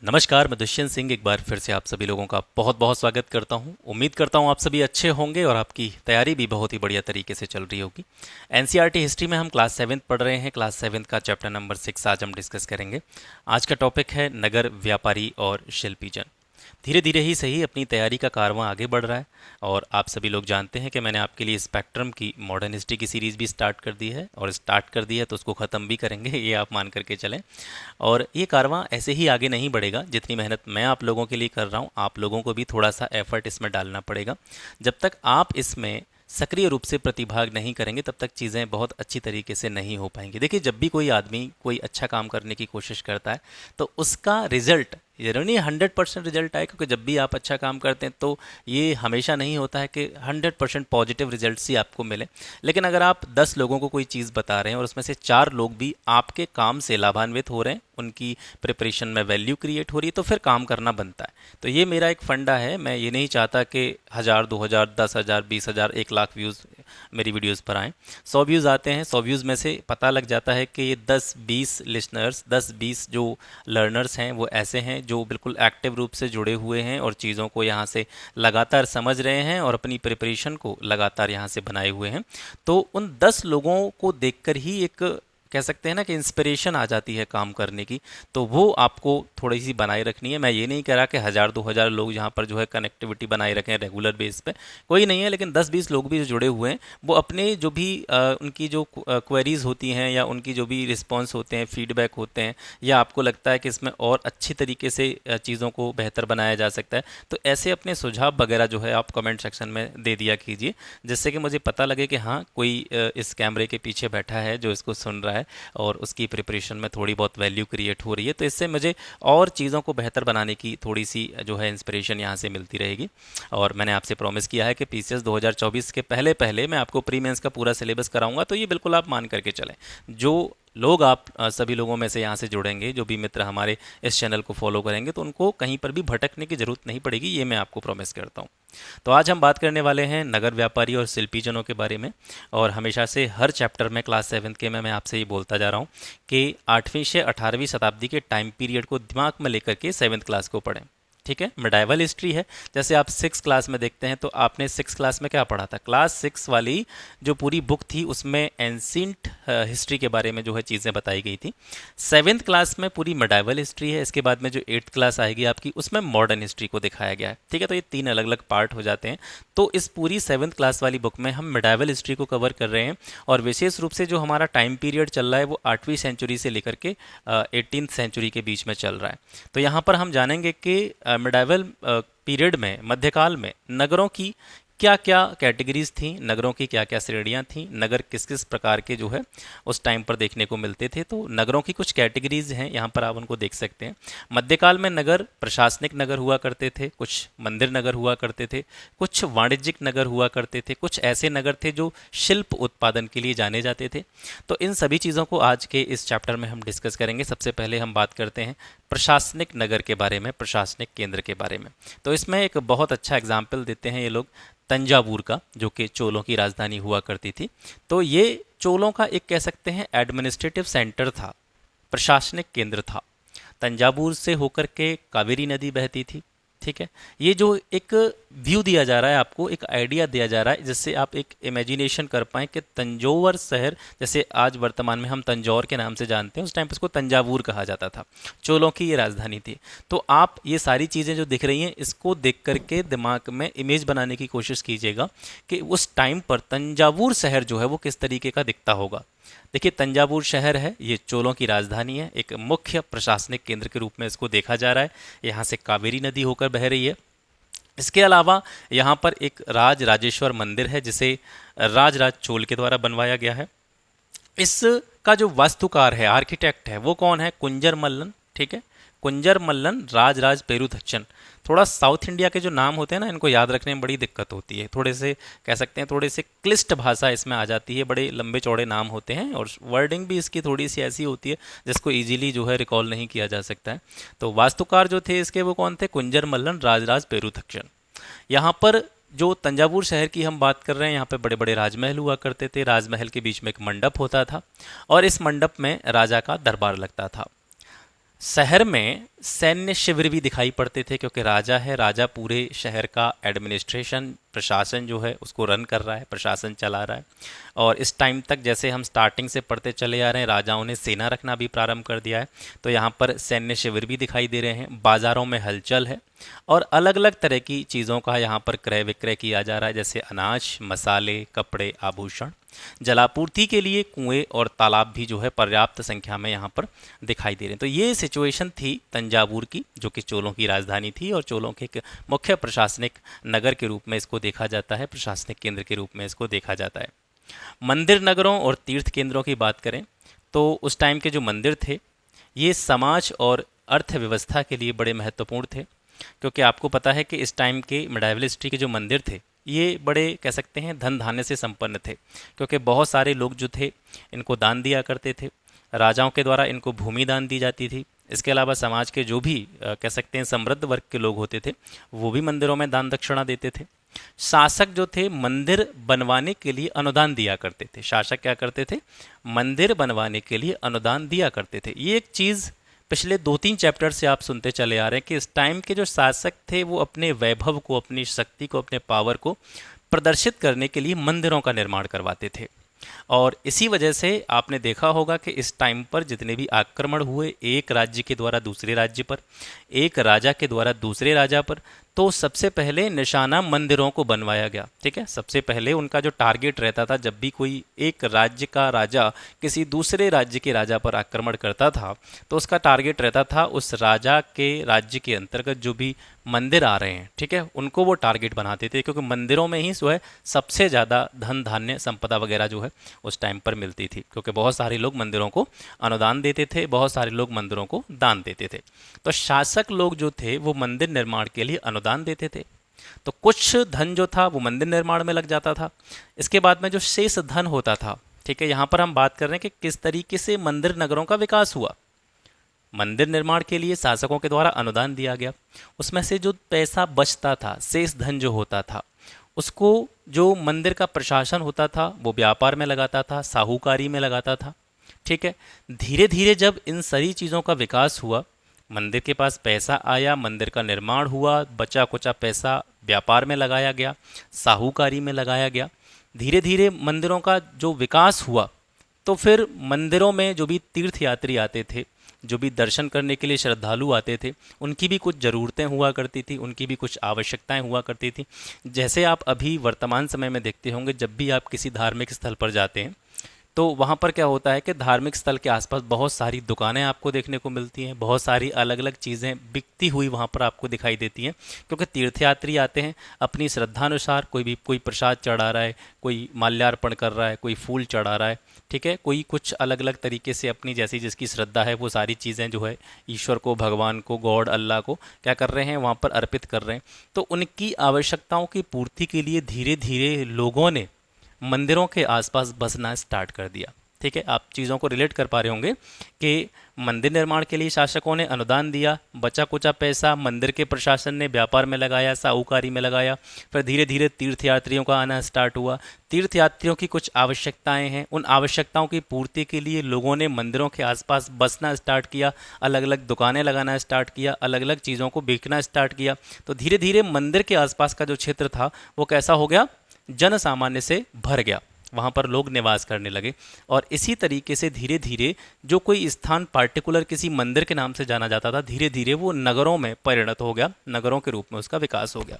नमस्कार, मैं दुष्यंत सिंह एक बार फिर से आप सभी लोगों का बहुत बहुत स्वागत करता हूं। उम्मीद करता हूं आप सभी अच्छे होंगे और आपकी तैयारी भी बहुत ही बढ़िया तरीके से चल रही होगी। एनसीईआरटी हिस्ट्री में हम क्लास 7 पढ़ रहे हैं। क्लास 7 का चैप्टर नंबर 6 आज हम डिस्कस करेंगे। आज का टॉपिक है नगर व्यापारी और शिल्पी जन। धीरे धीरे ही सही अपनी तैयारी का कारवां आगे बढ़ रहा है और आप सभी लोग जानते हैं कि मैंने आपके लिए स्पेक्ट्रम की मॉडर्न हिस्ट्री की सीरीज़ भी स्टार्ट कर दी है और स्टार्ट कर दी है तो उसको ख़त्म भी करेंगे, ये आप मान करके चलें। और ये कारवां ऐसे ही आगे नहीं बढ़ेगा। जितनी मेहनत मैं आप लोगों के लिए कर रहा हूँ, आप लोगों को भी थोड़ा सा एफर्ट इसमें डालना पड़ेगा। जब तक आप इसमें सक्रिय रूप से प्रतिभाग नहीं करेंगे तब तक चीज़ें बहुत अच्छी तरीके से नहीं हो पाएंगी। देखिए, जब भी कोई आदमी कोई अच्छा काम करने की कोशिश करता है तो उसका रिजल्ट ये नहीं 100% रिजल्ट आए, क्योंकि जब भी आप अच्छा काम करते हैं तो ये हमेशा नहीं होता है कि 100% पॉजिटिव रिजल्ट्स ही आपको मिले। लेकिन अगर आप 10 लोगों को कोई चीज़ बता रहे हैं और उसमें से 4 लोग भी आपके काम से लाभान्वित हो रहे हैं, उनकी प्रिपरेशन में वैल्यू क्रिएट हो रही है, तो फिर काम करना बनता है। तो ये मेरा एक फंडा है। मैं ये नहीं चाहता कि 1000, 2000, 10,000, 20,000, 1 लाख व्यूज़ मेरी वीडियोस पर आएँ। 100 व्यूज़ आते हैं, 100 व्यूज़ में से पता लग जाता है कि ये 10-20 लिसनर्स, 10-20 जो लर्नर्स हैं वो ऐसे हैं जो बिल्कुल एक्टिव रूप से जुड़े हुए हैं और चीज़ों को यहाँ से लगातार समझ रहे हैं और अपनी प्रिपरेशन को लगातार यहाँ से बनाए हुए हैं। तो उन 10 लोगों को देखकर ही एक कह सकते हैं ना कि इंस्पिरेशन आ जाती है काम करने की। तो वो आपको थोड़ी सी बनाए रखनी है। मैं ये नहीं कह रहा कि 1000-2000 लोग यहाँ पर जो है कनेक्टिविटी बनाए रखें रेगुलर बेस पे, कोई नहीं है। लेकिन 10-20 लोग भी जो जुड़े हुए हैं वो अपने जो भी उनकी जो क्वेरीज होती हैं या उनकी जो भी रिस्पॉन्स होते हैं, फीडबैक होते हैं, या आपको लगता है कि इसमें और अच्छी तरीके से चीज़ों को बेहतर बनाया जा सकता है, तो ऐसे अपने सुझाव वगैरह जो है आप कमेंट सेक्शन में दे दिया कीजिए, जिससे कि मुझे पता लगे कि हाँ, कोई इस कैमरे के पीछे बैठा है जो इसको सुन रहा है और उसकी प्रिपरेशन में थोड़ी बहुत वैल्यू क्रिएट हो रही है। तो इससे मुझे और चीज़ों को बेहतर बनाने की थोड़ी सी जो है इंस्पिरेशन यहाँ से मिलती रहेगी। और मैंने आपसे प्रॉमिस किया है कि पीसीएस 2024 के पहले पहले मैं आपको प्री मेंस का पूरा सिलेबस कराऊंगा, तो ये बिल्कुल आप मान करके चलें। जो लोग आप सभी लोगों में से यहाँ से जुड़ेंगे, जो भी मित्र हमारे इस चैनल को फॉलो करेंगे, तो उनको कहीं पर भी भटकने की ज़रूरत नहीं पड़ेगी, ये मैं आपको प्रॉमिस करता हूँ। तो आज हम बात करने वाले हैं नगर व्यापारी और शिल्पीजनों के बारे में। और हमेशा से हर चैप्टर में क्लास 7 के में मैं आपसे ये बोलता जा रहा हूँ कि 8वीं से 18वीं शताब्दी के टाइम पीरियड को दिमाग में लेकर के 7th क्लास को पढ़ें। ठीक है, मिडाइवल हिस्ट्री है। जैसे आप 6 क्लास में देखते हैं तो आपने 6 क्लास में क्या पढ़ा था? क्लास 6 वाली जो पूरी बुक थी उसमें एंशिएंट हिस्ट्री के बारे में जो है चीज़ें बताई गई थी। 7th क्लास में पूरी मिडाइवल हिस्ट्री है। इसके बाद में जो 8th क्लास आएगी आपकी, उसमें मॉडर्न हिस्ट्री को दिखाया गया है। ठीक है, तो ये 3 अलग अलग पार्ट हो जाते हैं। तो इस पूरी 7th क्लास वाली बुक में हम मिडाइवल हिस्ट्री को कवर कर रहे हैं और विशेष रूप से जो हमारा टाइम पीरियड चल रहा है वो 8वीं सेंचुरी से लेकर के 18th सेंचुरी के बीच में चल रहा है। तो यहाँ पर हम जानेंगे कि मिडाइवल पीरियड में, मध्यकाल में, नगरों की क्या क्या कैटेगरीज थी, नगरों की क्या क्या श्रेणियाँ थीं, नगर किस किस प्रकार के जो है उस टाइम पर देखने को मिलते थे। तो नगरों की कुछ कैटेगरीज हैं, यहाँ पर आप उनको देख सकते हैं। मध्यकाल में नगर प्रशासनिक नगर हुआ करते थे, कुछ मंदिर नगर हुआ करते थे, कुछ वाणिज्यिक नगर हुआ करते थे, कुछ ऐसे नगर थे जो शिल्प उत्पादन के लिए जाने जाते थे। तो इन सभी चीज़ों को आज के इस चैप्टर में हम डिस्कस करेंगे। सबसे पहले हम बात करते हैं प्रशासनिक नगर के बारे में, प्रशासनिक केंद्र के बारे में। तो इसमें एक बहुत अच्छा एग्जाम्पल देते हैं ये लोग तंजावुर का, जो कि चोलों की राजधानी हुआ करती थी। तो ये चोलों का एक कह सकते हैं एडमिनिस्ट्रेटिव सेंटर था, प्रशासनिक केंद्र था। तंजावुर से होकर के कावेरी नदी बहती थी। ठीक है, ये जो एक व्यू दिया जा रहा है आपको, एक आइडिया दिया जा रहा है जिससे आप एक इमेजिनेशन कर पाएँ कि तंजौर शहर, जैसे आज वर्तमान में हम तंजौर के नाम से जानते हैं, उस टाइम पर उसको तंजावुर कहा जाता था। चोलों की ये राजधानी थी। तो आप ये सारी चीज़ें जो दिख रही हैं इसको देख करके दिमाग में इमेज बनाने की कोशिश कीजिएगा कि उस टाइम पर तंजावुर शहर जो है वो किस तरीके का दिखता होगा। देखिए, तंजावुर शहर है, ये चोलों की राजधानी है, एक मुख्य प्रशासनिक केंद्र के रूप में इसको देखा जा रहा है। यहाँ से कावेरी नदी होकर बह रही है। इसके अलावा यहाँ पर एक राज राजेश्वर मंदिर है जिसे राजराज चोल के द्वारा बनवाया गया है। इसका जो वास्तुकार है, आर्किटेक्ट है, वो कौन है? कुंजर मल्लन। ठीक है, कुंजर मल्लन राजराज पेरुथच्चन। थोड़ा साउथ इंडिया के जो नाम होते हैं ना, इनको याद रखने में बड़ी दिक्कत होती है। थोड़े से कह सकते हैं, थोड़े से क्लिष्ट भाषा इसमें आ जाती है, बड़े लंबे चौड़े नाम होते हैं और वर्डिंग भी इसकी थोड़ी सी ऐसी होती है जिसको इजीली जो है रिकॉल नहीं किया जा सकता है। तो वास्तुकार जो थे इसके, वो कौन थे? कुंजर मल्लन राजराज पेरुथक्शन। यहाँ पर जो तंजावुर शहर की हम बात कर रहे हैं, यहाँ पे बड़े बड़े राजमहल हुआ करते थे। राजमहल के बीच में एक मंडप होता था और इस मंडप में राजा का दरबार लगता था। शहर में सैन्य शिविर भी दिखाई पड़ते थे, क्योंकि राजा है, राजा पूरे शहर का एडमिनिस्ट्रेशन, प्रशासन जो है उसको रन कर रहा है, प्रशासन चला रहा है। और इस टाइम तक जैसे हम स्टार्टिंग से पढ़ते चले आ रहे हैं, राजाओं ने सेना रखना भी प्रारंभ कर दिया है। तो यहाँ पर सैन्य शिविर भी दिखाई दे रहे हैं, बाज़ारों में हलचल है और अलग अलग तरह की चीज़ों का यहाँ पर क्रय विक्रय किया जा रहा है, जैसे अनाज, मसाले, कपड़े, आभूषण। जलापूर्ति के लिए कुएं और तालाब भी जो है पर्याप्त संख्या में यहाँ पर दिखाई दे रहे हैं। तो ये सिचुएशन थी तंजावुर की, जो कि चोलों की राजधानी थी और चोलों के एक मुख्य प्रशासनिक नगर के रूप में इसको देखा जाता है, प्रशासनिक केंद्र के रूप में इसको देखा जाता है। मंदिर नगरों और तीर्थ केंद्रों की बात करें तो उस टाइम के जो मंदिर थे ये समाज और अर्थव्यवस्था के लिए बड़े महत्वपूर्ण थे, क्योंकि आपको पता है कि इस टाइम के मिडाइवल हिस्ट्री के जो मंदिर थे ये बड़े कह सकते हैं धन धान्य से संपन्न थे, क्योंकि बहुत सारे लोग जो थे इनको दान दिया करते थे। राजाओं के द्वारा इनको भूमि दान दी जाती थी। इसके अलावा समाज के जो भी कह सकते हैं समृद्ध वर्ग के लोग होते थे वो भी मंदिरों में दान दक्षिणा देते थे। शासक जो थे मंदिर बनवाने के लिए अनुदान दिया करते थे। शासक क्या करते थे? मंदिर बनवाने के लिए अनुदान दिया करते थे। ये एक चीज़ पिछले 2-3 चैप्टर से आप सुनते चले आ रहे हैं कि इस टाइम के जो शासक थे वो अपने वैभव को, अपनी शक्ति को, अपने पावर को प्रदर्शित करने के लिए मंदिरों का निर्माण करवाते थे। और इसी वजह से आपने देखा होगा कि इस टाइम पर जितने भी आक्रमण हुए एक राज्य के द्वारा दूसरे राज्य पर, एक राजा के द्वारा दूसरे राजा पर, तो सबसे पहले निशाना मंदिरों को बनवाया गया। ठीक है, सबसे पहले उनका जो टारगेट रहता था, जब भी कोई एक राज्य का राजा किसी दूसरे राज्य के राजा पर आक्रमण करता था तो उसका टारगेट रहता था उस राजा के राज्य के अंतर्गत जो भी मंदिर आ रहे हैं, ठीक है, उनको वो टारगेट बनाते थे, क्योंकि मंदिरों में ही जो है सबसे ज़्यादा धन धान्य संपदा वगैरह जो है उस टाइम पर मिलती थी, क्योंकि बहुत सारे लोग मंदिरों को अनुदान देते थे, बहुत सारे लोग मंदिरों को दान देते थे। तो शासक लोग जो थे वो मंदिर निर्माण के लिए अनुदान देते थे, तो कुछ धन जो था वो मंदिर निर्माण में लग जाता था। इसके बाद में जो शेष धन होता था, ठीक है, यहाँ पर हम बात कर रहे हैं कि किस तरीके से मंदिर नगरों का विकास हुआ। मंदिर निर्माण के लिए शासकों के द्वारा अनुदान दिया गया, उसमें से जो पैसा बचता था, शेष धन जो होता था, उसको जो मंदिर का प्रशासन होता था वो व्यापार में लगाता था, साहूकारी में लगाता था। ठीक है, धीरे धीरे जब इन सारी चीज़ों का विकास हुआ, मंदिर के पास पैसा आया, मंदिर का निर्माण हुआ, बचा कुचा पैसा व्यापार में लगाया गया, साहूकारी में लगाया गया। धीरे धीरे मंदिरों का जो विकास हुआ तो फिर मंदिरों में जो भी तीर्थ यात्री आते थे, जो भी दर्शन करने के लिए श्रद्धालु आते थे, उनकी भी कुछ ज़रूरतें हुआ करती थी, उनकी भी कुछ आवश्यकताएं हुआ करती थी। जैसे आप अभी वर्तमान समय में देखते होंगे, जब भी आप किसी धार्मिक स्थल पर जाते हैं तो वहाँ पर क्या होता है कि धार्मिक स्थल के आसपास बहुत सारी दुकानें आपको देखने को मिलती हैं, बहुत सारी अलग अलग चीज़ें बिकती हुई वहाँ पर आपको दिखाई देती हैं, क्योंकि तीर्थयात्री आते हैं अपनी श्रद्धानुसार, कोई प्रसाद चढ़ा रहा है, कोई माल्यार्पण कर रहा है, कोई फूल चढ़ा रहा है, ठीक है, कोई कुछ अलग अलग तरीके से अपनी जैसी जिसकी श्रद्धा है वो सारी चीज़ें जो है ईश्वर को, भगवान को, गॉड अल्लाह को क्या कर रहे हैं, वहाँ पर अर्पित कर रहे हैं। तो उनकी आवश्यकताओं की पूर्ति के लिए धीरे धीरे लोगों ने मंदिरों के आसपास बसना स्टार्ट कर दिया। ठीक है, आप चीज़ों को रिलेट कर पा रहे होंगे कि मंदिर निर्माण के लिए शासकों ने अनुदान दिया, बचा कुचा पैसा मंदिर के प्रशासन ने व्यापार में लगाया, साहूकारी में लगाया। फिर धीरे धीरे तीर्थयात्रियों का आना स्टार्ट हुआ। तीर्थयात्रियों की कुछ आवश्यकताएं हैं, उन आवश्यकताओं की पूर्ति के लिए लोगों ने मंदिरों के आसपास बसना स्टार्ट किया, अलग अलग दुकानें लगाना स्टार्ट किया, अलग अलग चीज़ों को बेचना स्टार्ट किया। तो धीरे धीरे मंदिर के आसपास का जो क्षेत्र था वो कैसा हो गया, जन सामान्य से भर गया, वहाँ पर लोग निवास करने लगे। और इसी तरीके से धीरे धीरे जो कोई स्थान पार्टिकुलर किसी मंदिर के नाम से जाना जाता था, धीरे धीरे वो नगरों में परिणत हो गया, नगरों के रूप में उसका विकास हो गया।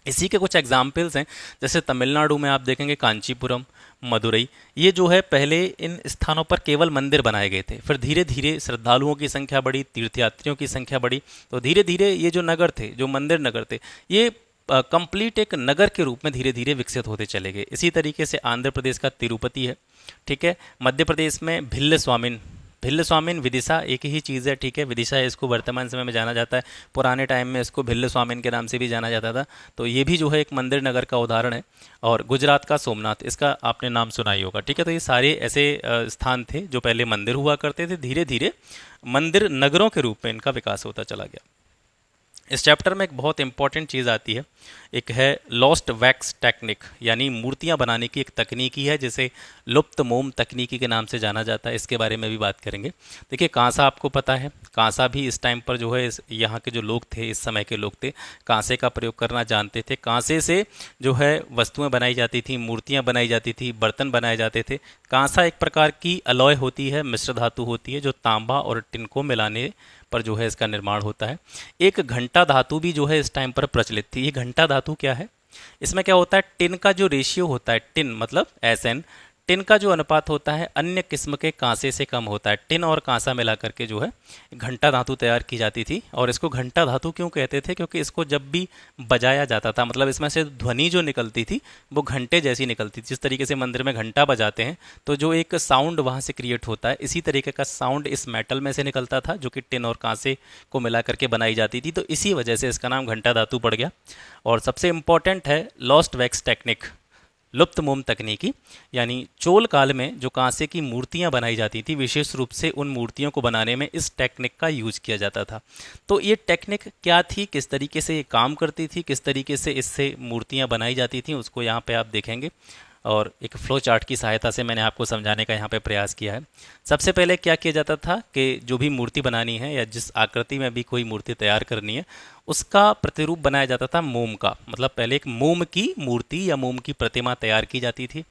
इसी के कुछ एग्जाम्पल्स हैं, जैसे तमिलनाडु में आप देखेंगे कांचीपुरम, मदुरई, ये जो है पहले इन स्थानों पर केवल मंदिर बनाए गए थे। फिर धीरे धीरे श्रद्धालुओं की संख्या बढ़ी, तीर्थयात्रियों की संख्या बढ़ी, तो धीरे धीरे ये जो नगर थे, जो मंदिर नगर थे, ये कंप्लीट एक नगर के रूप में धीरे धीरे विकसित होते चले गए। इसी तरीके से आंध्र प्रदेश का तिरुपति है, ठीक है, मध्य प्रदेश में भिल्ल स्वामिन, भिल्ल स्वामिन विदिशा एक ही चीज़ है, ठीक है, विदिशा इसको वर्तमान समय में जाना जाता है, पुराने टाइम में इसको भिल्ल स्वामिन के नाम से भी जाना जाता था। तो ये भी जो है एक मंदिर नगर का उदाहरण है। और गुजरात का सोमनाथ, इसका आपने नाम सुना ही होगा, ठीक है। तो ये सारे ऐसे स्थान थे जो पहले मंदिर हुआ करते थे, धीरे धीरे मंदिर नगरों के रूप में इनका विकास होता चला गया। इस चैप्टर में एक बहुत इंपॉर्टेंट चीज़ आती है, एक है लॉस्ट वैक्स टेक्निक, यानी मूर्तियां बनाने की एक तकनीकी है जिसे लुप्त मोम तकनीकी के नाम से जाना जाता है। इसके बारे में भी बात करेंगे। देखिए कांसा आपको पता है, कांसा भी इस टाइम पर जो है यहाँ के जो लोग थे, इस समय के लोग थे, कांसे का प्रयोग करना जानते थे। कांसे से जो है वस्तुएं बनाई जाती थी, मूर्तियाँ बनाई जाती थी, बर्तन बनाए जाते थे। कांसा एक प्रकार की अलॉय होती है, मिश्र धातु होती है, जो तांबा और टिन को मिलाने पर जो है इसका निर्माण होता है। एक घंटा धातु भी जो है इस टाइम पर प्रचलित थी। ये घंटा धातु क्या है, इसमें क्या होता है, टिन का जो रेशियो होता है, टिन मतलब SN, टिन का जो अनुपात होता है अन्य किस्म के कांसे से कम होता है। टिन और कांसा मिला करके जो है घंटा धातु तैयार की जाती थी। और इसको घंटा धातु क्यों कहते थे, क्योंकि इसको जब भी बजाया जाता था, मतलब इसमें से ध्वनि जो निकलती थी वो घंटे जैसी निकलती थी। जिस तरीके से मंदिर में घंटा बजाते हैं तो जो एक साउंड वहाँ से क्रिएट होता है, इसी तरीके का साउंड इस मेटल में से निकलता था जो कि टिन और कांसे को मिला करके बनाई जाती थी। तो इसी वजह से इसका नाम घंटा धातु पड़ गया। और सबसे इम्पॉर्टेंट है लॉस्ट वैक्स टेक्निक, लुप्त मोम तकनीकी, यानी चोल काल में जो कांसे की मूर्तियां बनाई जाती थी, विशेष रूप से उन मूर्तियों को बनाने में इस टेक्निक का यूज किया जाता था। तो ये टेक्निक क्या थी, किस तरीके से ये काम करती थी, किस तरीके से इससे मूर्तियां बनाई जाती थी, उसको यहाँ पे आप देखेंगे। और एक फ्लो चार्ट की सहायता से मैंने आपको समझाने का यहाँ पे प्रयास किया है। सबसे पहले क्या किया जाता था कि जो भी मूर्ति बनानी है या जिस आकृति में भी कोई मूर्ति तैयार करनी है, उसका प्रतिरूप बनाया जाता था मोम का। मतलब पहले एक मोम की मूर्ति या मोम की प्रतिमा तैयार की जाती थी।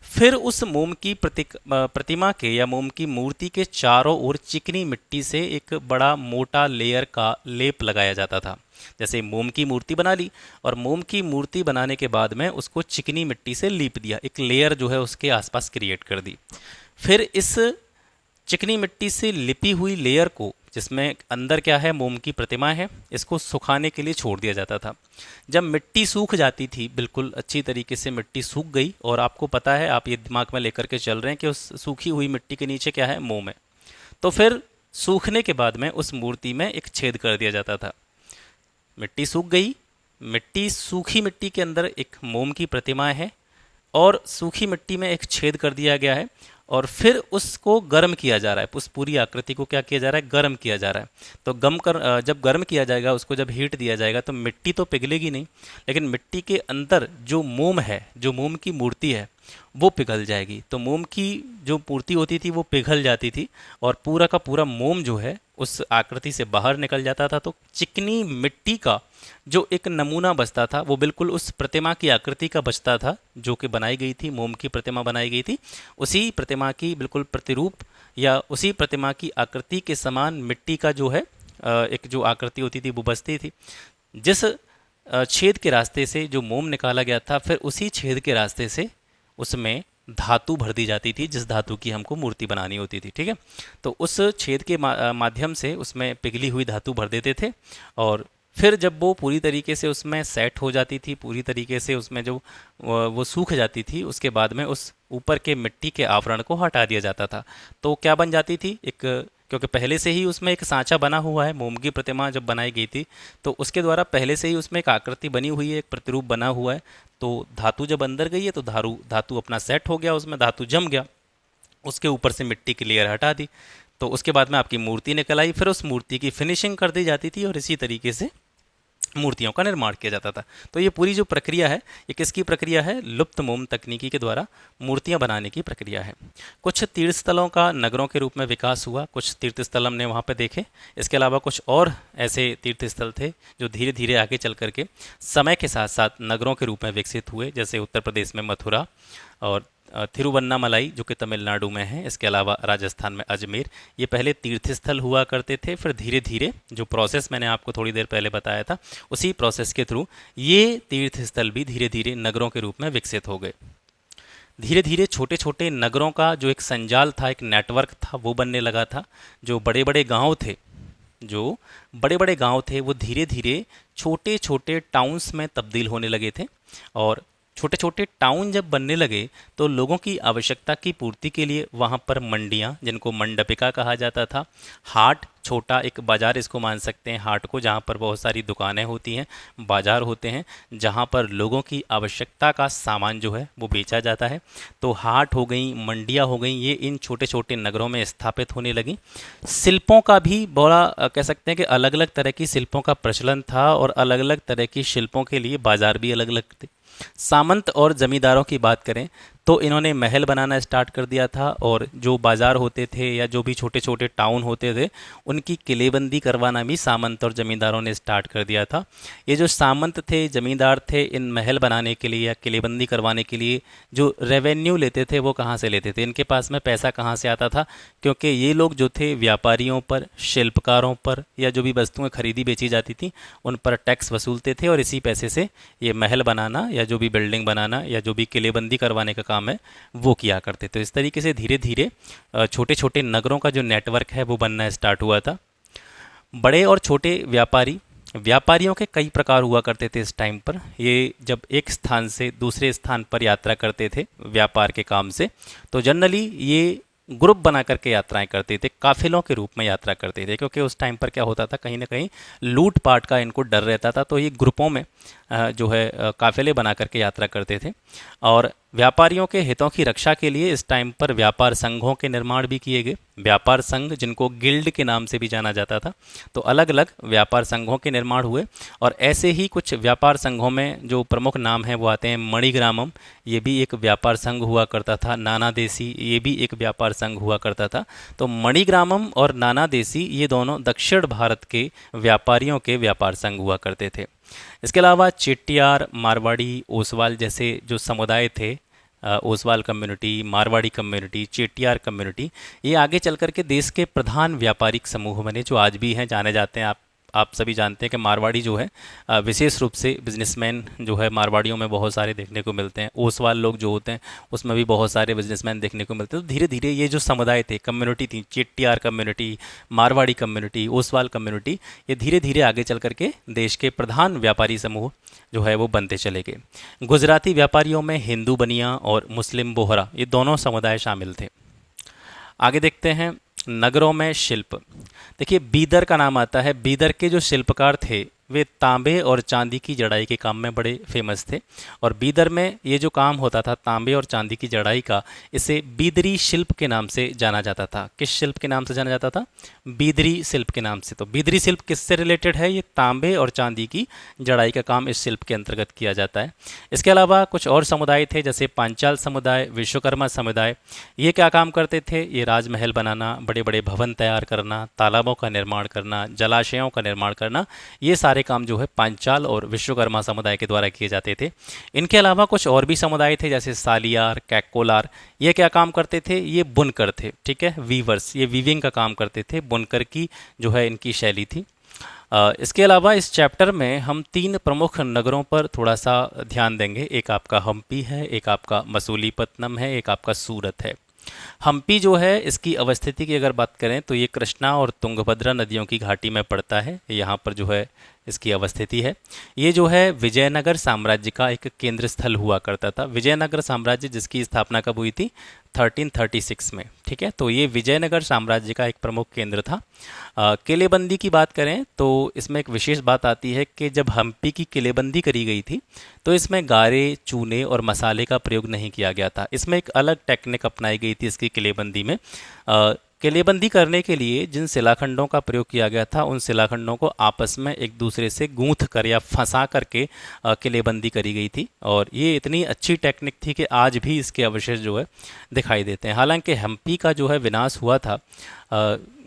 फिर उस मोम की प्रतिमा के या मोम की मूर्ति के चारों ओर चिकनी मिट्टी से एक बड़ा मोटा लेयर का लेप लगाया जाता था। जैसे मोम की मूर्ति बना ली और मोम की मूर्ति बनाने के बाद में उसको चिकनी मिट्टी से लीप दिया, एक लेयर जो है उसके आसपास क्रिएट कर दी। फिर इस चिकनी मिट्टी से लिपी हुई लेयर को, जिसमें अंदर क्या है, मोम की प्रतिमा है, इसको सुखाने के लिए छोड़ दिया जाता था। जब मिट्टी सूख जाती थी, बिल्कुल अच्छी तरीके से मिट्टी सूख गई, और आपको पता है, आप ये दिमाग में लेकर के चल रहे हैं कि उस सूखी हुई मिट्टी के नीचे क्या है, मोम है, तो फिर सूखने के बाद में उस मूर्ति में एक छेद कर दिया जाता था। मिट्टी सूख गई, सूखी मिट्टी के अंदर एक मोम की प्रतिमा है और सूखी मिट्टी में एक छेद कर दिया गया है, और फिर उसको गर्म किया जा रहा है। उस पूरी आकृति को क्या किया जा रहा है, गर्म किया जा रहा है। तो जब गर्म किया जाएगा, उसको जब हीट दिया जाएगा, तो मिट्टी तो पिघलेगी नहीं, लेकिन मिट्टी के अंदर जो मोम है, जो मोम की मूर्ति है, वो पिघल जाएगी। तो मोम की जो मूर्ति होती थी वो पिघल जाती थी और पूरा का पूरा मोम जो है उस आकृति से बाहर निकल जाता था। तो चिकनी मिट्टी का जो एक नमूना बचता था वो बिल्कुल उस प्रतिमा की आकृति का बचता था जो कि बनाई गई थी, मोम की प्रतिमा बनाई गई थी। उसी प्रतिमा की बिल्कुल प्रतिरूप या उसी प्रतिमा की आकृति के समान मिट्टी का जो है एक जो आकृति होती थी वो बचती थी। जिस छेद के रास्ते से जो मोम निकाला गया था, फिर उसी छेद के रास्ते से उसमें धातु भर दी जाती थी, जिस धातु की हमको मूर्ति बनानी होती थी। ठीक है, तो उस छेद के माध्यम से उसमें पिघली हुई धातु भर देते थे, और फिर जब वो पूरी तरीके से उसमें सेट हो जाती थी, पूरी तरीके से उसमें जो वो सूख जाती थी, उसके बाद में उस ऊपर के मिट्टी के आवरण को हटा दिया जाता था। तो क्या बन जाती थी, एक, क्योंकि पहले से ही उसमें एक सांचा बना हुआ है, मोम की प्रतिमा जब बनाई गई थी तो उसके द्वारा पहले से ही उसमें एक आकृति बनी हुई है, एक प्रतिरूप बना हुआ है। तो धातु जब अंदर गई है तो धातु अपना सेट हो गया, उसमें धातु जम गया, उसके ऊपर से मिट्टी की लेयर हटा दी, तो उसके बाद में आपकी मूर्ति निकल आई। फिर उस मूर्ति की फिनिशिंग कर दी जाती थी और इसी तरीके से मूर्तियों का निर्माण किया जाता था। तो ये पूरी जो प्रक्रिया है, ये किसकी प्रक्रिया है, लुप्त मोम तकनीकी के द्वारा मूर्तियां बनाने की प्रक्रिया है। कुछ तीर्थ स्थलों का नगरों के रूप में विकास हुआ, कुछ तीर्थ स्थल हमने वहाँ पे देखे। इसके अलावा कुछ और ऐसे तीर्थ स्थल थे जो धीरे धीरे आगे चल करके समय के साथ साथ नगरों के रूप में विकसित हुए, जैसे उत्तर प्रदेश में मथुरा और थिरुवन्नामलाई जो कि तमिलनाडु में है। इसके अलावा राजस्थान में अजमेर, ये पहले तीर्थ स्थल हुआ करते थे। फिर धीरे धीरे जो प्रोसेस मैंने आपको थोड़ी देर पहले बताया था, उसी प्रोसेस के थ्रू ये तीर्थ स्थल भी धीरे धीरे नगरों के रूप में विकसित हो गए। धीरे धीरे छोटे छोटे नगरों का जो एक संजाल था, एक नेटवर्क था, वो बनने लगा था। जो बड़े बड़े गांव थे वो धीरे धीरे छोटे छोटे टाउन्स में तब्दील होने लगे थे, और छोटे छोटे टाउन जब बनने लगे तो लोगों की आवश्यकता की पूर्ति के लिए वहाँ पर मंडियाँ, जिनको मंडपिका कहा जाता था, हाट, छोटा एक बाज़ार इसको मान सकते हैं हाट को, जहाँ पर बहुत सारी दुकानें होती हैं, बाज़ार होते हैं, जहाँ पर लोगों की आवश्यकता का सामान जो है वो बेचा जाता है। तो हाट हो गई, मंडियाँ हो गई, ये इन छोटे छोटे नगरों में स्थापित होने लगी। शिल्पों का भी बड़ा कह सकते हैं कि अलग अलग तरह की शिल्पों का प्रचलन था और अलग अलग तरह की शिल्पों के लिए बाज़ार भी अलग अलग थे। सामंत और जमींदारों की बात करें तो इन्होंने महल बनाना स्टार्ट कर दिया था, और जो बाज़ार होते थे या जो भी छोटे छोटे टाउन होते थे उनकी किलेबंदी करवाना भी सामंत और ज़मींदारों ने स्टार्ट कर दिया था। ये जो सामंत थे, ज़मींदार थे, इन महल बनाने के लिए या किलेबंदी करवाने के लिए जो रेवेन्यू लेते थे वो कहाँ से लेते थे, इनके पास में पैसा कहाँ से आता था? क्योंकि ये लोग जो थे व्यापारियों पर, शिल्पकारों पर, या जो भी वस्तुएं खरीदी बेची जाती थी उन पर टैक्स वसूलते थे, और इसी पैसे से ये महल बनाना या जो भी बिल्डिंग बनाना या जो भी किलेबंदी करवाने का काम है वो किया करते। तो इस तरीके से धीरे धीरे छोटे छोटे नगरों का जो नेटवर्क है वो बनना स्टार्ट हुआ था। बड़े और छोटे व्यापारियों के कई प्रकार हुआ करते थे इस टाइम पर। ये जब एक स्थान से दूसरे स्थान पर यात्रा करते थे व्यापार के काम से, तो जनरली ये ग्रुप बना करके यात्राएं करते थे, काफिलों के रूप में यात्रा करते थे, क्योंकि उस टाइम पर क्या होता था, कहीं ना कहीं लूटपाट का इनको डर रहता था। तो ये ग्रुपों में जो है काफिले बना करके यात्रा करते थे। और व्यापारियों के हितों की रक्षा के लिए इस टाइम पर व्यापार संघों के निर्माण भी किए गए। व्यापार संघ, जिनको गिल्ड के नाम से भी जाना जाता था, तो अलग अलग व्यापार संघों के निर्माण हुए। और ऐसे ही कुछ व्यापार संघों में जो प्रमुख नाम हैं वो आते हैं मणिग्रामम, ये भी एक व्यापार संघ हुआ करता था। नाना देसी, ये भी एक व्यापार संघ हुआ करता था। तो मणिग्रामम और नाना देसी ये दोनों दक्षिण भारत के व्यापारियों के व्यापार संघ हुआ करते थे। इसके अलावा चेट्टियार, मारवाड़ी, ओसवाल जैसे जो समुदाय थे, Oswal community, Marwari community, Chettiar community, ये आगे चल कर के देश के प्रधान व्यापारिक समूह बने, जो आज भी हैं, जाने जाते हैं। आप सभी जानते हैं कि मारवाड़ी जो है विशेष रूप से बिजनेसमैन जो है मारवाड़ियों में बहुत सारे देखने को मिलते हैं। ओसवाल लोग जो होते हैं उसमें भी बहुत सारे बिजनेसमैन देखने को मिलते हैं। तो धीरे धीरे ये जो समुदाय थे, कम्युनिटी थी, Chettiar community, Marwari community, Oswal community, ये धीरे धीरे आगे चल करके देश के प्रधान व्यापारी समूह जो है वो बनते चले गए। गुजराती व्यापारियों में हिंदू बनिया और मुस्लिम बोहरा, ये दोनों समुदाय शामिल थे। आगे देखते हैं नगरों में शिल्प। देखिए बीदर का नाम आता है। बीदर के जो शिल्पकार थे वे तांबे और चांदी की जड़ाई के काम में बड़े फेमस थे। और बीदर में ये जो काम होता था तांबे और चांदी की जड़ाई का, इसे बीदरी शिल्प के नाम से जाना जाता था। किस शिल्प के नाम से जाना जाता था? बीदरी शिल्प के नाम से। तो बीदरी शिल्प किससे रिलेटेड है? ये तांबे और चांदी की जड़ाई का काम इस शिल्प के अंतर्गत किया जाता है। इसके अलावा कुछ और समुदाय थे, जैसे पांचाल समुदाय, विश्वकर्मा समुदाय। ये क्या काम करते थे? ये राजमहल बनाना, बड़े बड़े भवन तैयार करना, तालाबों का निर्माण करना, जलाशयों का निर्माण करना, ये सारे काम जो है पांचाल और विश्वकर्मा समुदाय के द्वारा किए जाते थे। इनके अलावा कुछ और भी समुदाय थे, जैसे सालियार, कैकोलार। ये क्या काम करते थे? ये बुनकर थे, ठीक है, वीवर्स। ये वीविंग का काम करते थे, बुनकर की जो है इनकी शैली थी। इसके अलावा इस चैप्टर में हम 3 प्रमुख नगरों पर थोड़ा सा ध्यान देंगे। एक आपका हम्पी है, एक आपका मसूलीपट्टनम है, एक आपका सूरत है। हम्पी जो है, इसकी अवस्थिति की अगर बात करें तो ये कृष्णा और तुंगभद्रा नदियों की घाटी में पड़ता है। यहाँ पर जो है इसकी अवस्थिति है। ये जो है विजयनगर साम्राज्य का एक केंद्र स्थल हुआ करता था। विजयनगर साम्राज्य जिसकी स्थापना कब हुई थी? 1336 में, ठीक है। तो ये विजयनगर साम्राज्य का एक प्रमुख केंद्र था। किलेबंदी की बात करें तो इसमें एक विशेष बात आती है कि जब हम्पी की किलेबंदी करी गई थी तो इसमें गारे, चूने और मसाले का प्रयोग नहीं किया गया था। इसमें एक अलग टेक्निक अपनाई गई थी इसकी किलेबंदी में। किलेबंदी करने के लिए जिन शिलाखंडों का प्रयोग किया गया था उन शिलाखंडों को आपस में एक दूसरे से गूंथ कर या फंसा करके किलेबंदी करी गई थी। और ये इतनी अच्छी टेक्निक थी कि आज भी इसके अवशेष जो है दिखाई देते हैं। हालांकि हम्पी का जो है विनाश हुआ था,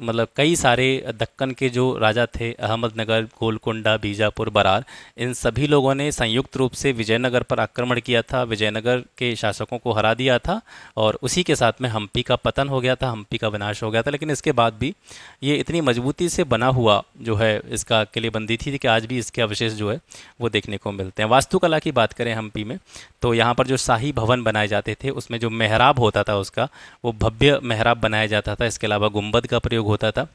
मतलब कई सारे दक्कन के जो राजा थे, अहमदनगर, गोलकुंडा, बीजापुर, बरार, इन सभी लोगों ने संयुक्त रूप से विजयनगर पर आक्रमण किया था, विजयनगर के शासकों को हरा दिया था और उसी के साथ में हम्पी का पतन हो गया था, हम्पी का विनाश हो गया था। लेकिन इसके बाद भी ये इतनी मजबूती से बना हुआ जो है इसका किलेबंदी थी कि आज भी इसके अवशेष जो है वो देखने को मिलते हैं। वास्तुकला की बात करें हम्पी में तो यहाँ पर जो शाही भवन बनाए जाते थे उसमें जो मेहराब होता था उसका, वो भव्य मेहराब बनाया जाता था। इसके अलावा गुम्बद गुंबद का प्रयोग होता था।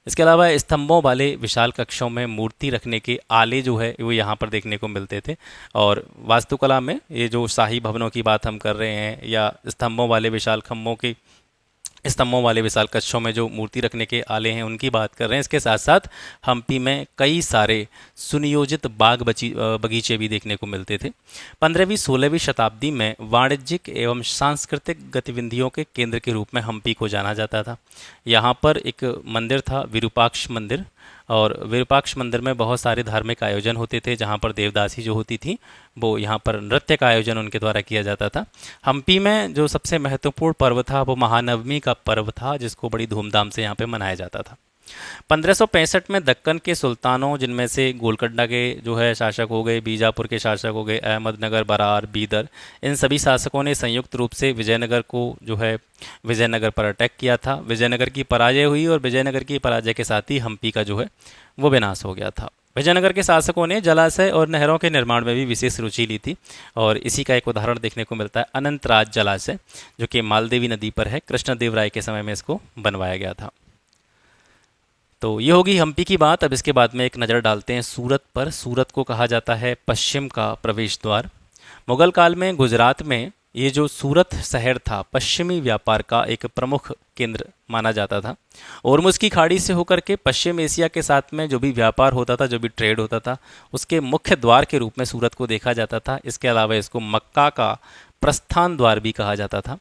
इसके अलावा स्तंभों वाले विशाल कक्षों में मूर्ति रखने के आले जो है वो यहाँ पर देखने को मिलते थे। और वास्तुकला में ये जो शाही भवनों की बात हम कर रहे हैं या स्तंभों वाले विशाल कक्षों में जो मूर्ति रखने के आले हैं उनकी बात कर रहे हैं। इसके साथ साथ हम्पी में कई सारे सुनियोजित बगीचे भी देखने को मिलते थे। 15वीं 16वीं शताब्दी में वाणिज्यिक एवं सांस्कृतिक गतिविधियों के केंद्र के रूप में हम्पी को जाना जाता था। यहाँ पर एक मंदिर था, विरूपाक्ष मंदिर, और विरूपाक्ष मंदिर में बहुत सारे धार्मिक आयोजन होते थे जहाँ पर देवदासी जो होती थी वो यहाँ पर नृत्य का आयोजन उनके द्वारा किया जाता था। हम्पी में जो सबसे महत्वपूर्ण पर्व था वो महानवमी का पर्व था, जिसको बड़ी धूमधाम से यहाँ पे मनाया जाता था। 1565 में दक्कन के सुल्तानों, जिनमें से गोलकंडा के जो है शासक हो गए, बीजापुर के शासक हो गए, अहमदनगर, बरार, बीदर, इन सभी शासकों ने संयुक्त रूप से विजयनगर पर अटैक किया था। विजयनगर की पराजय हुई और विजयनगर की पराजय के साथ ही हम्पी का जो है वो विनाश हो गया था। विजयनगर के शासकों ने जलाशय और नहरों के निर्माण में भी विशेष रुचि ली थी और इसी का एक उदाहरण देखने को मिलता है अनंतराज जलाशय, जो कि मालदेवी नदी पर है। कृष्णदेव राय के समय में इसको बनवाया गया था। तो ये होगी हम्पी की बात। अब इसके बाद में एक नज़र डालते हैं सूरत पर। सूरत को कहा जाता है पश्चिम का प्रवेश द्वार। मुगल काल में गुजरात में ये जो सूरत शहर था पश्चिमी व्यापार का एक प्रमुख केंद्र माना जाता था। ओरमुज की खाड़ी से होकर के पश्चिम एशिया के साथ में जो भी व्यापार होता था, जो भी ट्रेड होता था, उसके मुख्य द्वार के रूप में सूरत को देखा जाता था। इसके अलावा इसको मक्का का प्रस्थान द्वार भी कहा जाता था।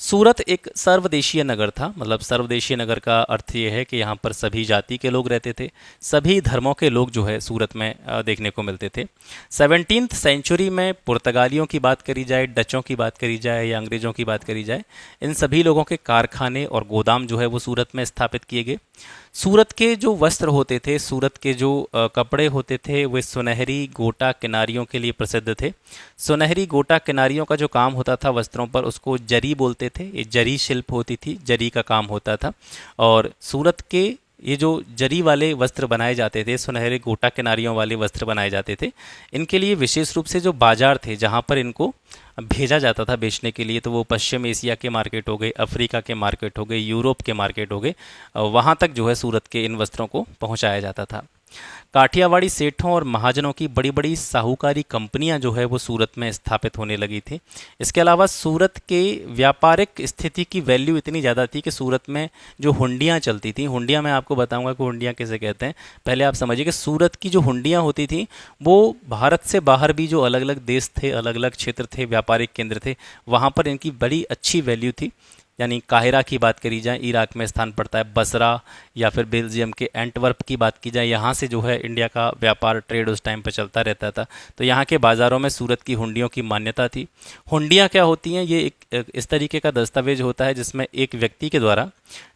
सूरत एक सर्वदेशीय नगर था। मतलब सर्वदेशीय नगर का अर्थ ये है कि यहाँ पर सभी जाति के लोग रहते थे, सभी धर्मों के लोग जो है सूरत में देखने को मिलते थे। 17th सेंचुरी में पुर्तगालियों की बात करी जाए, डचों की बात करी जाए या अंग्रेज़ों की बात करी जाए, इन सभी लोगों के कारखाने और गोदाम जो है वो सूरत में स्थापित किए गए। सूरत के जो वस्त्र होते थे, सूरत के जो कपड़े होते थे, वे सुनहरी गोटा किनारियों के लिए प्रसिद्ध थे। सुनहरी गोटा किनारियों का जो काम होता था वस्त्रों पर, उसको जरी बोलते थे। ये जरी शिल्प होती थी, जरी का काम होता था। और सूरत के ये जो जरी वाले वस्त्र बनाए जाते थे, सुनहरे गोटा किनारियों वाले वस्त्र बनाए जाते थे, इनके लिए विशेष रूप से जो बाजार थे जहाँ पर इनको भेजा जाता था बेचने के लिए, तो वो पश्चिम एशिया के मार्केट हो गए, अफ्रीका के मार्केट हो गए, यूरोप के मार्केट हो गए, वहाँ तक जो है सूरत के इन वस्त्रों को पहुँचाया जाता था। काठियावाड़ी सेठों और महाजनों की बड़ी बड़ी साहूकारी कंपनियां जो है वो सूरत में स्थापित होने लगी थी। इसके अलावा सूरत के व्यापारिक स्थिति की वैल्यू इतनी ज़्यादा थी कि सूरत में जो हुंडियां चलती थी, हुंडियां मैं आपको बताऊंगा कि हुंडियां किसे कहते हैं। पहले आप समझिए कि सूरत की जो हुंडियां होती थी वो भारत से बाहर भी जो अलग अलग देश थे, अलग अलग क्षेत्र थे, व्यापारिक केंद्र थे, वहाँ पर इनकी बड़ी अच्छी वैल्यू थी। यानी काहिरा की बात करी जाए, इराक में स्थान पड़ता है, बसरा या फिर बेल्जियम के एंटवर्प की बात की जाए, यहाँ से जो है इंडिया का व्यापार ट्रेड उस टाइम पर चलता रहता था। तो यहाँ के बाज़ारों में सूरत की हुंडियों की मान्यता थी। हुंडियाँ क्या होती हैं? ये एक इस तरीके का दस्तावेज होता है जिसमें एक व्यक्ति के द्वारा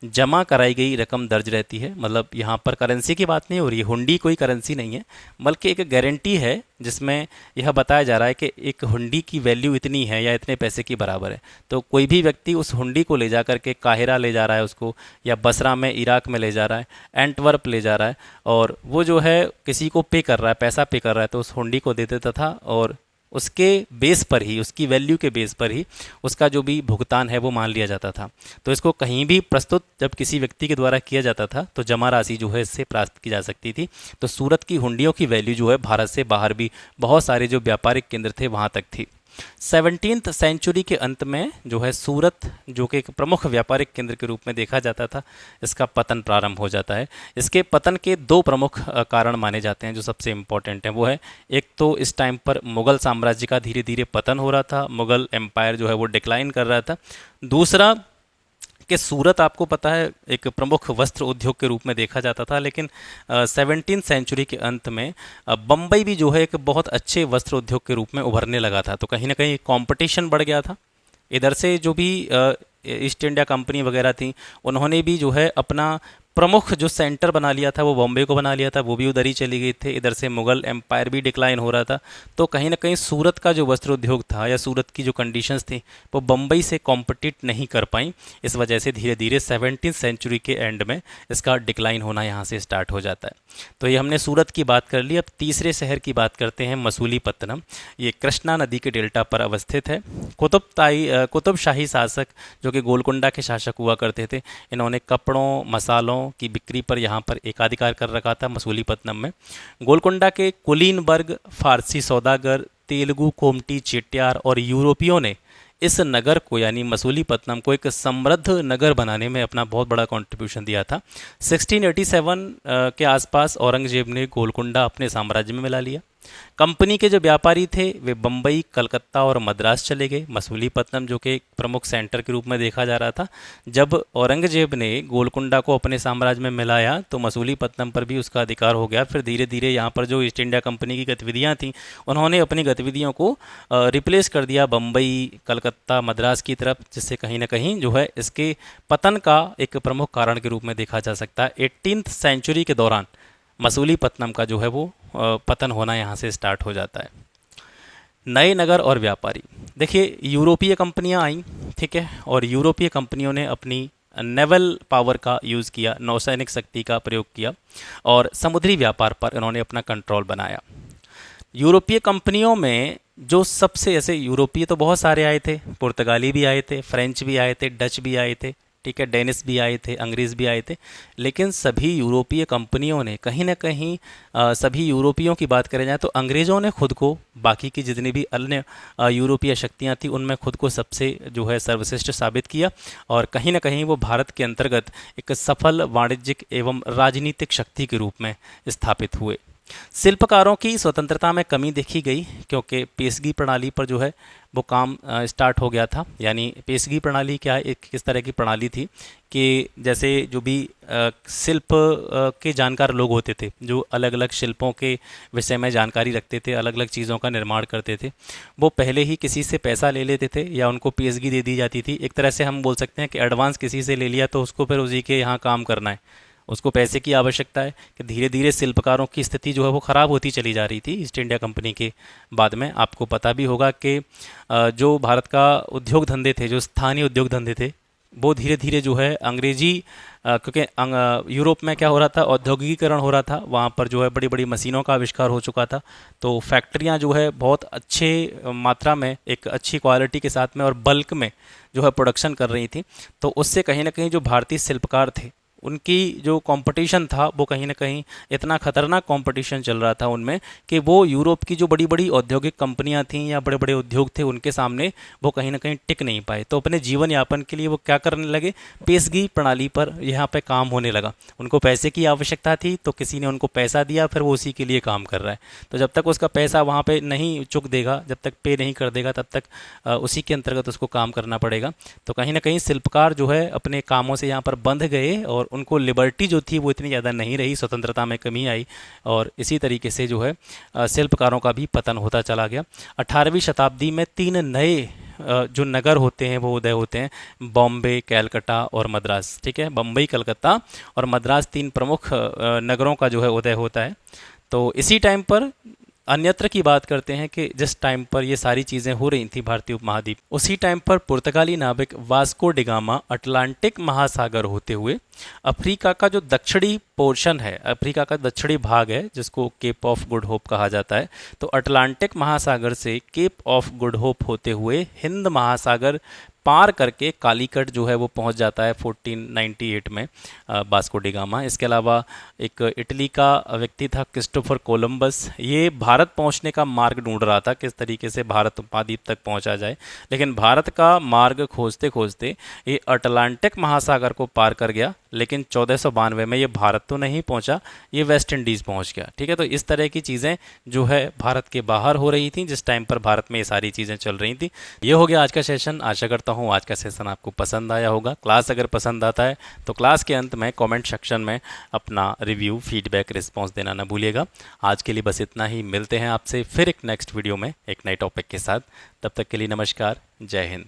जमा कराई गई रकम दर्ज रहती है। मतलब यहाँ पर करेंसी की बात नहीं हो रही है, हुंडी कोई करेंसी नहीं है, बल्कि एक गारंटी है जिसमें यह बताया जा रहा है कि एक हुंडी की वैल्यू इतनी है या इतने पैसे की बराबर है। तो कोई भी व्यक्ति उस हुंडी को ले जा करके काहिरा ले जा रहा है उसको, या बसरा में इराक में ले जा रहा है, एंटवर्प ले जा रहा है, और वो जो है किसी को पे कर रहा है, पैसा पे कर रहा है, तो उस हुंडी को दे देता था और उसके बेस पर ही, उसकी वैल्यू के बेस पर ही उसका जो भी भुगतान है वो मान लिया जाता था। तो इसको कहीं भी प्रस्तुत जब किसी व्यक्ति के द्वारा किया जाता था तो जमा राशि जो है इससे प्राप्त की जा सकती थी। तो सूरत की हुंडियों की वैल्यू जो है भारत से बाहर भी बहुत सारे जो व्यापारिक केंद्र थे वहाँ तक थी। 17th सेंचुरी के अंत में जो है सूरत, जो कि एक प्रमुख व्यापारिक केंद्र के रूप में देखा जाता था, इसका पतन प्रारंभ हो जाता है। इसके पतन के दो प्रमुख कारण माने जाते हैं जो सबसे इम्पोर्टेंट हैं। वो है, एक तो इस टाइम पर मुगल साम्राज्य का धीरे धीरे पतन हो रहा था, मुगल एम्पायर जो है वो डिक्लाइन कर रहा था। दूसरा कि सूरत आपको पता है एक प्रमुख वस्त्र उद्योग के रूप में देखा जाता था, लेकिन 17th सेंचुरी के अंत में बम्बई भी जो है एक बहुत अच्छे वस्त्र उद्योग के रूप में उभरने लगा था। तो कहीं ना कहीं कंपटीशन बढ़ गया था। इधर से जो भी ईस्ट इंडिया कंपनी वगैरह थी, उन्होंने भी जो है अपना प्रमुख जो सेंटर बना लिया था वो बॉम्बे को बना लिया था, वो भी उधर ही चली गई थे। इधर से मुगल एम्पायर भी डिक्लाइन हो रहा था। तो कहीं ना कहीं सूरत का जो वस्त्र उद्योग था या सूरत की जो कंडीशंस थी वो बम्बई से कॉम्पिटिट नहीं कर पाई। इस वजह से धीरे धीरे 17वीं सेंचुरी के एंड में इसका डिक्लाइन होना यहाँ से स्टार्ट हो जाता है। तो ये हमने सूरत की बात कर ली। अब तीसरे शहर की बात करते हैं, मसूलीपत्तनम। ये कृष्णा नदी के डेल्टा पर अवस्थित है। कुतुब शाही शासक जो कि गोलकुंडा के शासक हुआ करते थे, इन्होंने कपड़ों मसालों की बिक्री पर यहाँ पर एकाधिकार कर रखा था मसूलीपत्तनम में। गोलकुंडा के कुलीन वर्ग, फारसी सौदागर, तेलुगु कोमटी चेट्यार और यूरोपियों ने इस नगर को यानी मसूलीपत्तनम को एक समृद्ध नगर बनाने में अपना बहुत बड़ा कंट्रीब्यूशन दिया था। 1687 के आसपास औरंगजेब ने गोलकुंडा अपने साम्राज्य में मिला लिया। कंपनी के जो व्यापारी थे वे बम्बई, कलकत्ता और मद्रास चले गए। मसूलीपत्तनम जो कि एक प्रमुख सेंटर के रूप में देखा जा रहा था, जब औरंगजेब ने गोलकुंडा को अपने साम्राज्य में मिलाया तो मसूलीपत्तनम पर भी उसका अधिकार हो गया। फिर धीरे धीरे यहाँ पर जो ईस्ट इंडिया कंपनी की गतिविधियाँ थीं, उन्होंने अपनी गतिविधियों को रिप्लेस कर दिया बम्बई, कलकत्ता, मद्रास की तरफ, जिससे कहीं ना कहीं जो है इसके पतन का एक प्रमुख कारण के रूप में देखा जा सकता है। 18th सेंचुरी के दौरान मसूलीपत्तनम का जो है वो पतन होना यहाँ से स्टार्ट हो जाता है। नए नगर और व्यापारी, देखिए यूरोपीय कंपनियाँ आईं, ठीक है, और यूरोपीय कंपनियों ने अपनी नेवल पावर का यूज़ किया, नौसैनिक शक्ति का प्रयोग किया और समुद्री व्यापार पर इन्होंने अपना कंट्रोल बनाया। यूरोपीय कंपनियों में जो सबसे, ऐसे यूरोपीय तो बहुत सारे आए थे, पुर्तगाली भी आए थे, फ्रेंच भी आए थे, डच भी आए थे, ठीक है, डेनिस भी आए थे, अंग्रेज़ भी आए थे, लेकिन सभी यूरोपीय कंपनियों ने कहीं ना कहीं सभी यूरोपियों की बात करें जाए तो अंग्रेज़ों ने खुद को बाकी की जितनी भी अन्य यूरोपीय शक्तियाँ थी उनमें खुद को सबसे जो है सर्वश्रेष्ठ साबित किया और कहीं ना कहीं वो भारत के अंतर्गत एक सफल वाणिज्यिक एवं राजनीतिक शक्ति के रूप में स्थापित हुए। शिल्पकारों की स्वतंत्रता में कमी देखी गई क्योंकि पेशगी प्रणाली पर जो है वो काम स्टार्ट हो गया था। यानी पेशगी प्रणाली क्या है, एक किस तरह की प्रणाली थी कि जैसे जो भी शिल्प के जानकार लोग होते थे, जो अलग अलग शिल्पों के विषय में जानकारी रखते थे, अलग अलग चीज़ों का निर्माण करते थे, वो पहले ही किसी से पैसा ले लेते थे या उनको पेशगी दे दी जाती थी। एक तरह से हम बोल सकते हैं कि एडवांस किसी से ले लिया तो उसको फिर उसी के यहाँ काम करना है, उसको पैसे की आवश्यकता है। कि धीरे धीरे शिल्पकारों की स्थिति जो है वो ख़राब होती चली जा रही थी ईस्ट इंडिया कंपनी के बाद में। आपको पता भी होगा कि जो भारत का उद्योग धंधे थे, जो स्थानीय उद्योग धंधे थे, वो धीरे धीरे जो है अंग्रेजी, क्योंकि यूरोप में क्या हो रहा था, औद्योगिकीकरण हो रहा था, वहाँ पर जो है बड़ी बड़ी मशीनों का आविष्कार हो चुका था। तो फैक्ट्रियाँ जो है बहुत अच्छे मात्रा में, एक अच्छी क्वालिटी के साथ में और बल्क में जो है प्रोडक्शन कर रही थी। तो उससे कहीं ना कहीं जो भारतीय शिल्पकार थे उनकी जो कंपटीशन था वो कहीं ना कहीं इतना खतरनाक कंपटीशन चल रहा था उनमें कि वो यूरोप की जो बड़ी बड़ी औद्योगिक कंपनियां थीं या बड़े बड़े उद्योग थे उनके सामने वो कहीं ना कहीं टिक नहीं पाए। तो अपने जीवन यापन के लिए वो क्या करने लगे, पेशगी प्रणाली पर यहाँ पे काम होने लगा। उनको पैसे की आवश्यकता थी तो किसी ने उनको पैसा दिया, फिर वो उसी के लिए काम कर रहा है। तो जब तक उसका पैसा वहाँ पर नहीं चुक देगा, जब तक पे नहीं कर देगा, तब तक उसी के अंतर्गत उसको काम करना पड़ेगा। तो कहीं ना कहीं शिल्पकार जो है अपने कामों से यहाँ पर बंध गए और उनको लिबर्टी जो थी वो इतनी ज़्यादा नहीं रही, स्वतंत्रता में कमी आई और इसी तरीके से जो है शिल्पकारों का भी पतन होता चला गया। 18वीं शताब्दी में 3 नए जो नगर होते हैं वो उदय होते हैं, बॉम्बे, कैलकाटा और मद्रास। ठीक है, बम्बई, कलकत्ता और मद्रास 3 प्रमुख नगरों का जो है उदय होता है। तो इसी टाइम पर अन्यत्र की बात करते हैं कि जिस टाइम पर ये सारी चीज़ें हो रही थी भारतीय उपमहाद्वीप, उसी टाइम पर पुर्तगाली नाविक वास्को डिगामा अटलांटिक महासागर होते हुए अफ्रीका का जो दक्षिणी पोर्शन है, अफ्रीका का दक्षिणी भाग है जिसको केप ऑफ गुड होप कहा जाता है, तो अटलांटिक महासागर से केप ऑफ गुड होप होते हुए हिंद महासागर पार करके कालीकट जो है वो पहुंच जाता है 1498 में वास्को डिगामा। इसके अलावा एक इटली का व्यक्ति था क्रिस्टोफर कोलंबस, ये भारत पहुंचने का मार्ग ढूंढ रहा था, किस तरीके से भारत उपमहाद्वीप तक पहुंचा जाए, लेकिन भारत का मार्ग खोजते खोजते ये अटलांटिक महासागर को पार कर गया। लेकिन 1492 में ये भारत तो नहीं पहुंचा, ये वेस्ट इंडीज़ पहुंच गया। ठीक है, तो इस तरह की चीज़ें जो है भारत के बाहर हो रही थी जिस टाइम पर भारत में ये सारी चीज़ें चल रही थी। ये हो गया आज का सेशन। आशा करता हूँ आज का सेशन आपको पसंद आया होगा। क्लास अगर पसंद आता है तो क्लास के अंत में कमेंट सेक्शन में अपना रिव्यू, फीडबैक, रिस्पॉन्स देना ना भूलिएगा। आज के लिए बस इतना ही, मिलते हैं आपसे फिर एक नेक्स्ट वीडियो में एक नए टॉपिक के साथ। तब तक के लिए नमस्कार, जय हिंद।